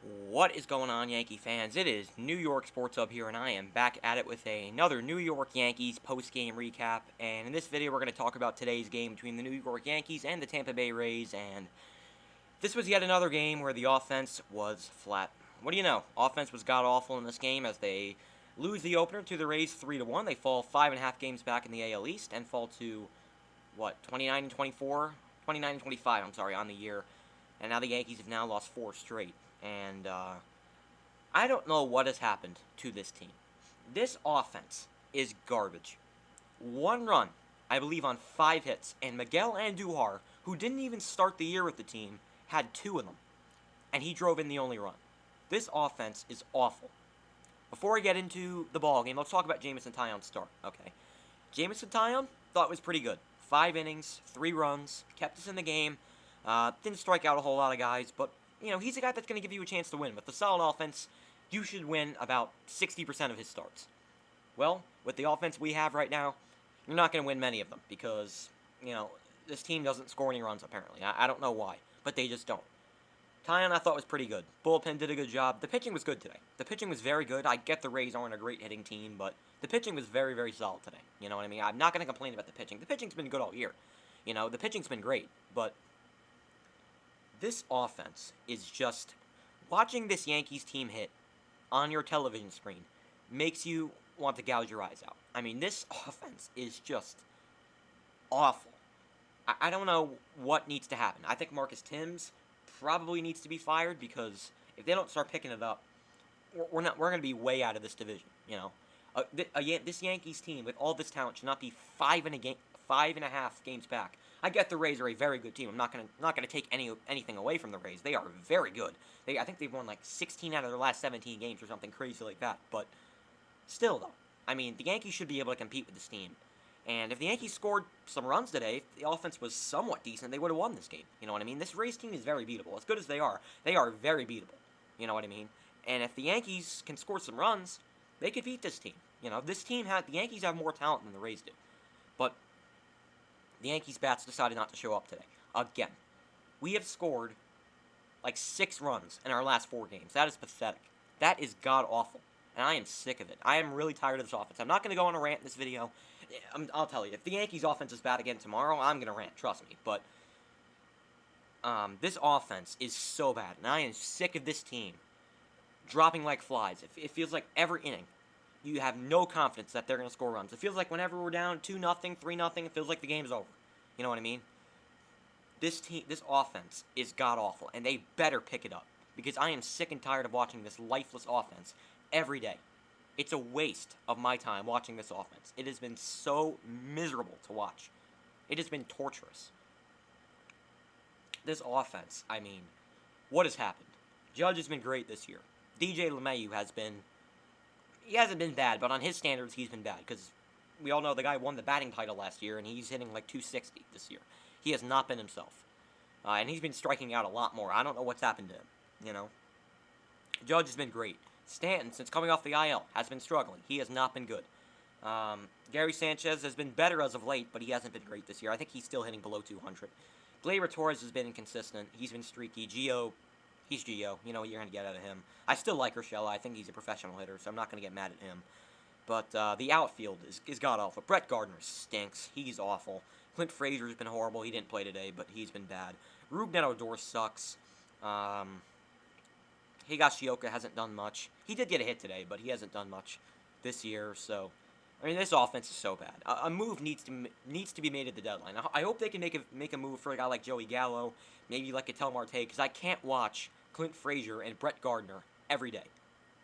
What is going on, Yankee fans? It is New York Sports Hub here, and I am back at it with another New York Yankees post-game recap. And in this video, we're going to talk about today's game between the New York Yankees and the Tampa Bay Rays. And this was yet another game where the offense was flat. What do you know? Offense was god-awful in this game as they lose the opener to the Rays 3-1. They fall 5.5 games back in the AL East and fall to, 29 and 24? 29 and 25, I'm sorry, on the year. And now the Yankees have now lost 4 straight. And I don't know what has happened to this team. This offense is garbage. 1 run, I believe, on 5 hits, and Miguel Andujar, who didn't even start the year with the team, had 2 of them, and he drove in the only run. This offense is awful. Before I get into the ball game, let's talk about Jameson Taillon's start. Okay, Jameson Taillon thought was pretty good. 5 innings, 3 runs, kept us in the game. Didn't strike out a whole lot of guys, but he's a guy that's going to give you a chance to win. With the solid offense, you should win about 60% of his starts. Well, with the offense we have right now, you're not going to win many of them because, this team doesn't score any runs, apparently. I don't know why, but they just don't. Taillon, I thought, was pretty good. Bullpen did a good job. The pitching was good today. The pitching was very good. I get the Rays aren't a great hitting team, but the pitching was very, very solid today. You know what I mean? I'm not going to complain about the pitching. The pitching's been good all year. The pitching's been great, but this offense is just... Watching this Yankees team hit on your television screen makes you want to gouge your eyes out. I mean, this offense is just awful. I don't know what needs to happen. I think Marcus Timms probably needs to be fired because if they don't start picking it up, we're going to be way out of this division. This Yankees team with all this talent should not be 5.5 games back. I get the Rays are a very good team. I'm not gonna take anything away from the Rays. They are very good. I think they've won like 16 out of their last 17 games or something crazy like that. But still, though, I mean, the Yankees should be able to compete with this team. And if the Yankees scored some runs today, if the offense was somewhat decent, they would have won this game. You know what I mean? This Rays team is very beatable. As good as they are very beatable. You know what I mean? And if the Yankees can score some runs, they could beat this team. The Yankees have more talent than the Rays do. But the Yankees bats decided not to show up today. Again, we have scored like 6 runs in our last 4 games. That is pathetic. That is god-awful. And I am sick of it. I am really tired of this offense. I'm not going to go on a rant in this video. I'll tell you, if the Yankees offense is bad again tomorrow, I'm going to rant, trust me. But this offense is so bad, and I am sick of this team dropping like flies. It feels like every inning you have no confidence that they're going to score runs. It feels like whenever we're down 2-0, 3-0, it feels like the game's over. You know what I mean? This offense is god-awful, and they better pick it up. Because I am sick and tired of watching this lifeless offense every day. It's a waste of my time watching this offense. It has been so miserable to watch. It has been torturous. This offense, I mean, what has happened? Judge has been great this year. DJ LeMahieu he hasn't been bad, but on his standards, he's been bad. Because we all know the guy won the batting title last year, and he's hitting like 260 this year. He has not been himself. And he's been striking out a lot more. I don't know what's happened to him, Judge has been great. Stanton, since coming off the IL, has been struggling. He has not been good. Gary Sanchez has been better as of late, but he hasn't been great this year. I think he's still hitting below 200. Gleyber Torres has been inconsistent. He's been streaky. He's Gio. You know what you're going to get out of him. I still like Urshela. I think he's a professional hitter, so I'm not going to get mad at him. But the outfield is god-awful. Brett Gardner stinks. He's awful. Clint Frazier's been horrible. He didn't play today, but he's been bad. Rougned Odor sucks. Higashioka hasn't done much. He did get a hit today, but he hasn't done much this year, so... I mean, this offense is so bad. A move needs to be made at the deadline. I hope they can make a move for a guy like Joey Gallo, maybe like Ketel Marte, because I can't watch Clint Frazier and Brett Gardner every day.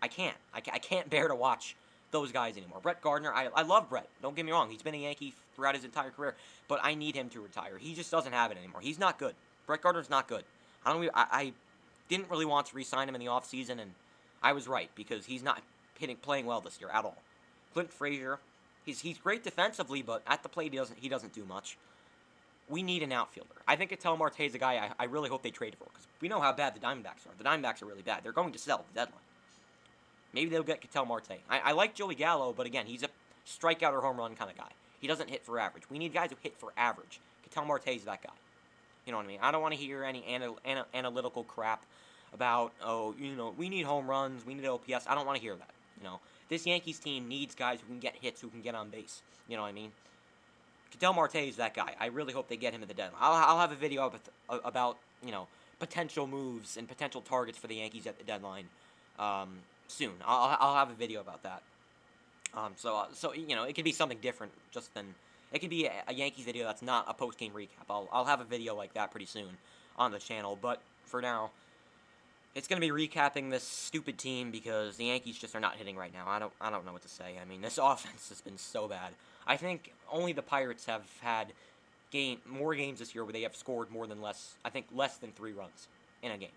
I can't. I can't bear to watch those guys anymore. Brett Gardner, I love Brett. Don't get me wrong. He's been a Yankee throughout his entire career, but I need him to retire. He just doesn't have it anymore. He's not good. Brett Gardner's not good. I didn't really want to re-sign him in the offseason, and I was right, because he's not playing well this year at all. Clint Frazier, he's great defensively, but at the plate he doesn't do much. We need an outfielder. I think Ketel Marte is a guy I really hope they trade for, because we know how bad the Diamondbacks are. The Diamondbacks are really bad. They're going to sell at the deadline. Maybe they'll get Ketel Marte. I like Joey Gallo, but again, he's a strikeout or home run kind of guy. He doesn't hit for average. We need guys who hit for average. Ketel Marte is that guy. You know what I mean? I don't want to hear any analytical crap about, oh, we need home runs, we need OPS. I don't want to hear that. This Yankees team needs guys who can get hits, who can get on base. You know what I mean? Ketel Marte is that guy. I really hope they get him at the deadline. I'll have a video about potential moves and potential targets for the Yankees at the deadline soon. I'll have a video about that. So it could be something different just than it could be a Yankees video that's not a post game recap. I'll have a video like that pretty soon on the channel. But for now, it's gonna be recapping this stupid team because the Yankees just are not hitting right now. I don't know what to say. I mean, this offense has been so bad. I think only the Pirates have had more games this year where they have scored less than 3 runs in a game.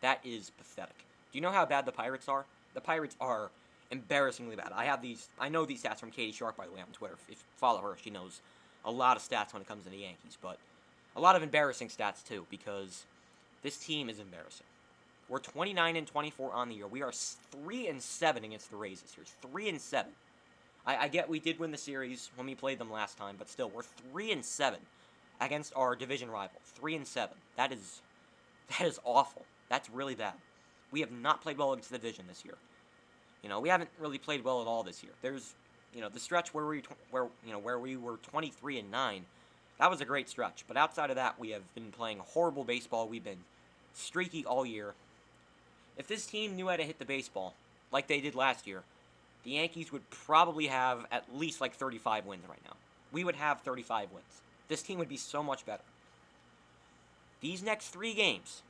That is pathetic. Do you know how bad the Pirates are? The Pirates are embarrassingly bad. I know these stats from Katie Shark, by the way, on Twitter. If you follow her, she knows a lot of stats when it comes to the Yankees, but a lot of embarrassing stats too, because this team is embarrassing. We're 29-24 on the year. We are 3-7 against the Rays this year. 3-7. I get we did win the series when we played them last time, but still, we're 3-7 against our division rival. 3-7. That is awful. That's really bad. We have not played well against the division this year. We haven't really played well at all this year. There's, the stretch where we were 23-9. That was a great stretch. But outside of that, we have been playing horrible baseball. We've been streaky all year. If this team knew how to hit the baseball like they did last year, the Yankees would probably have at least like 35 wins right now. We would have 35 wins. This team would be so much better. These next 3 games,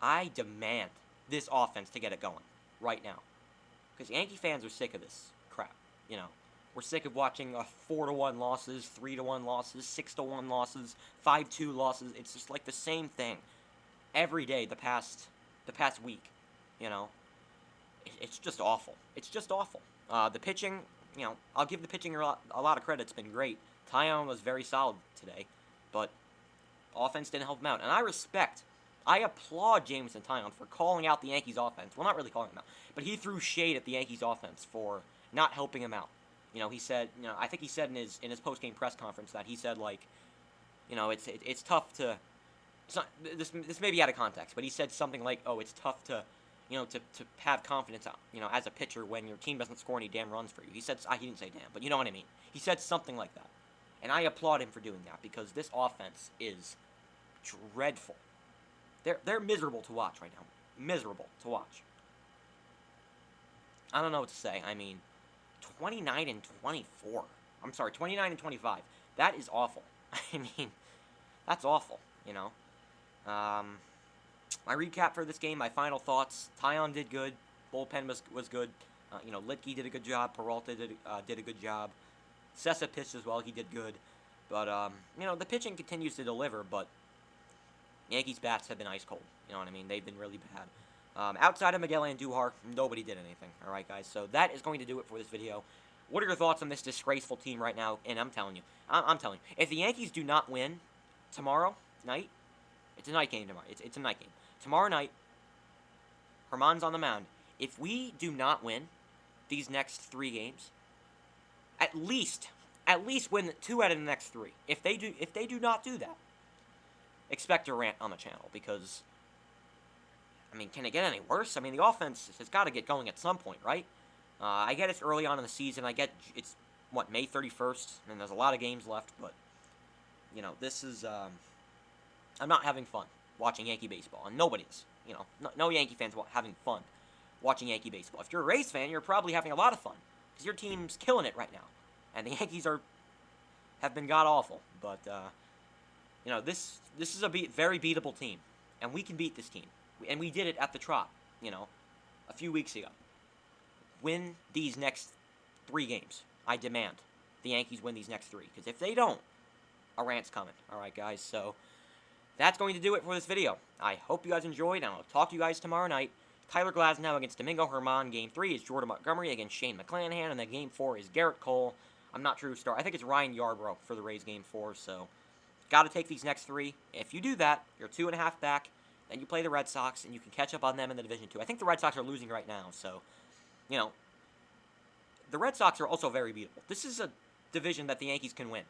I demand this offense to get it going right now. Because Yankee fans are sick of this crap. We're sick of watching 4-1 losses, 3-1 losses, 6-1 losses, 5-2 losses. It's just like the same thing every day the past week. It's just awful. It's just awful. The pitching, I'll give the pitching a lot of credit. It's been great. Taillon was very solid today, but offense didn't help him out. And I applaud Jameson Taillon for calling out the Yankees offense. Well, not really calling him out, but he threw shade at the Yankees offense for not helping him out. He said, I think he said in his post-game press conference that he said, like, it's tough to, it's not, this may be out of context, but he said something like, oh, it's tough to have confidence, as a pitcher when your team doesn't score any damn runs for you. He didn't say damn, but you know what I mean. He said something like that. And I applaud him for doing that because this offense is dreadful. They're miserable to watch right now. Miserable to watch. I don't know what to say. I mean, 29-24. I'm sorry, 29-25. That is awful. I mean, that's awful, My recap for this game, my final thoughts. Taillon did good. Bullpen was good. Litke did a good job. Peralta did a good job. Sessa pitched as well. He did good. But, the pitching continues to deliver, but Yankees bats have been ice cold. You know what I mean? They've been really bad. Outside of Miguel Andujar, nobody did anything. All right, guys. So that is going to do it for this video. What are your thoughts on this disgraceful team right now? And I'm telling you, if the Yankees do not win tomorrow night, it's a night game tomorrow. It's a night game. Tomorrow night, Herman's on the mound. If we do not win these next 3 games, at least win 2 out of the next 3. If they do not do that, expect a rant on the channel because, I mean, can it get any worse? I mean, the offense has got to get going at some point, right? I get it's early on in the season. I get it's, May 31st, and there's a lot of games left, but, this is, I'm not having fun watching Yankee baseball, and nobody is. No Yankee fans having fun watching Yankee baseball. If you're a Rays fan, you're probably having a lot of fun because your team's killing it right now, and the Yankees have been god-awful, but, this is a very beatable team, and we can beat this team. And we did it at the Trop, a few weeks ago. Win these next 3 games. I demand the Yankees win these next 3, because if they don't, a rant's coming. All right, guys, so that's going to do it for this video. I hope you guys enjoyed, and I'll talk to you guys tomorrow night. Tyler Glasnow against Domingo Germán. Game 3 is Jordan Montgomery against Shane McClanahan, and then Game 4 is Garrett Cole. I'm not sure who starts. I think it's Ryan Yarbrough for the Rays Game 4, so got to take these next 3. If you do that, you're 2.5 back. Then you play the Red Sox, and you can catch up on them in the Division 2. I think the Red Sox are losing right now, so, the Red Sox are also very beatable. This is a division that the Yankees can win.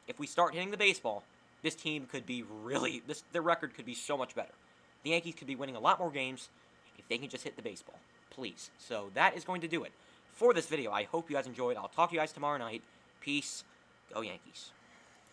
If we start hitting the baseball, this team could be their record could be so much better. the Yankees could be winning a lot more games if they can just hit the baseball. Please. So that is going to do it for this video. I hope you guys enjoyed. I'll talk to you guys tomorrow night. Peace. Go Yankees.